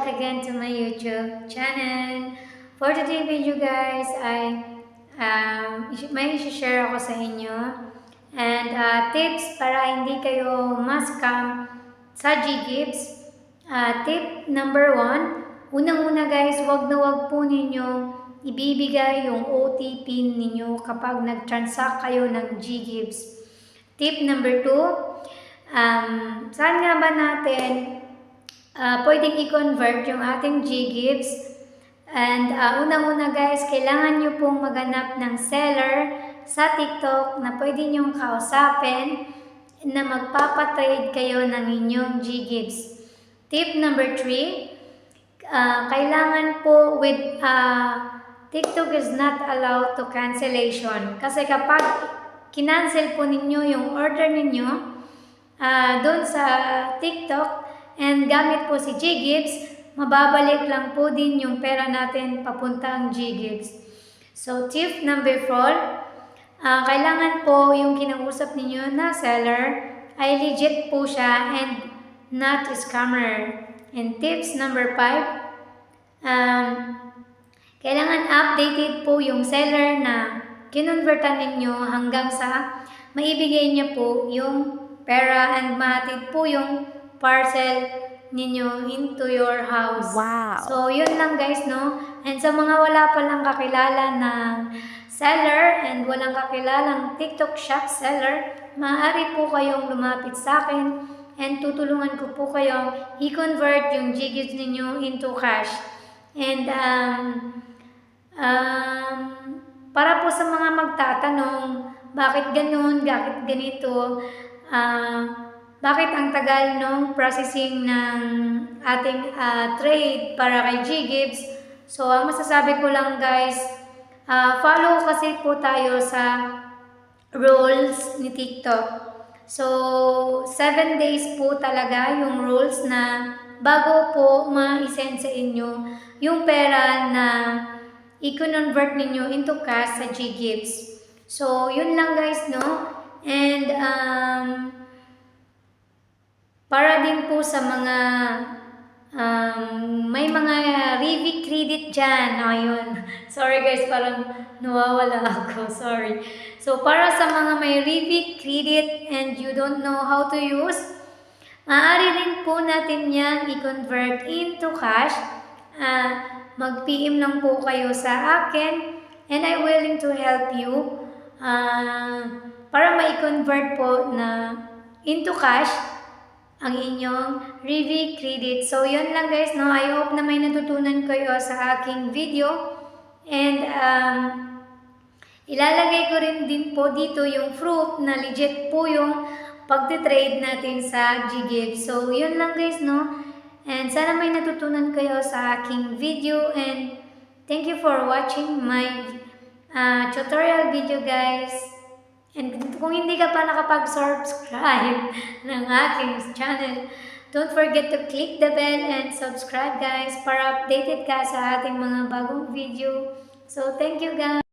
again to my YouTube channel. For today's video guys, may share ako sa inyo and tips para hindi kayo ma-scam sa GGives. Tip number 1, unang-una guys, wag po ninyo ibibigay yung OTP ninyo kapag nag-transact kayo ng GGives. Tip number 2, saan nga ba natin pwedeng i-convert yung ating GGives? And unang-una guys, kailangan nyo pong maghanap ng seller sa TikTok na pwede nyong kausapin na magpapatrade kayo ng inyong GGives. Tip number 3, kailangan po with TikTok is not allowed to cancellation. Kasi kapag kinancel po ninyo yung order ninyo doon sa TikTok and gamit po si GGives, mababalik lang po din yung pera natin papuntang GGives. So, tip number 4, kailangan po yung kinausap ninyo na seller ay legit po siya and not a scammer. And tips number 5, kailangan updated po yung seller na kinonvertan ninyo hanggang sa maibigay niya po yung pera and mahatid po yung parcel ninyo into your house. Wow! So, yun lang guys, no? And sa mga wala palang kakilala ng seller and walang kakilalang TikTok shop seller, maaari po kayong lumapit sa akin and tutulungan ko po kayong i-convert yung GGives ninyo into cash. And para po sa mga magtatanong, bakit ganun, bakit ganito, bakit ang tagal nung processing ng ating trade para kay GGives? So, ang masasabi ko lang guys, follow kasi po tayo sa rules ni TikTok. So, 7 days po talaga yung rules na bago po ma-send sa inyo yung pera na i-convert ninyo into cash sa GGives. So, yun lang guys, no? And, para din po sa mga may mga Rivi credit dyan. Ayun. Sorry guys, parang nawawala ako. Sorry. So, para sa mga may Rivi credit and you don't know how to use, maaari din po natin yan i-convert into cash. Mag-PM lang po kayo sa akin and I'm willing to help you para ma-convert po na into cash ang inyong Rivi credit. So, yun lang guys, no? I hope na may natutunan kayo sa aking video. And, ilalagay ko rin din po dito yung proof na legit po yung pagtitrade natin sa GGives. So, yun lang guys, no? And, sana may natutunan kayo sa aking video. And, thank you for watching my tutorial video guys. And kung hindi ka pa nakapag-subscribe ng aking channel, don't forget to click the bell and subscribe guys para updated ka sa ating mga bagong video. So, thank you guys!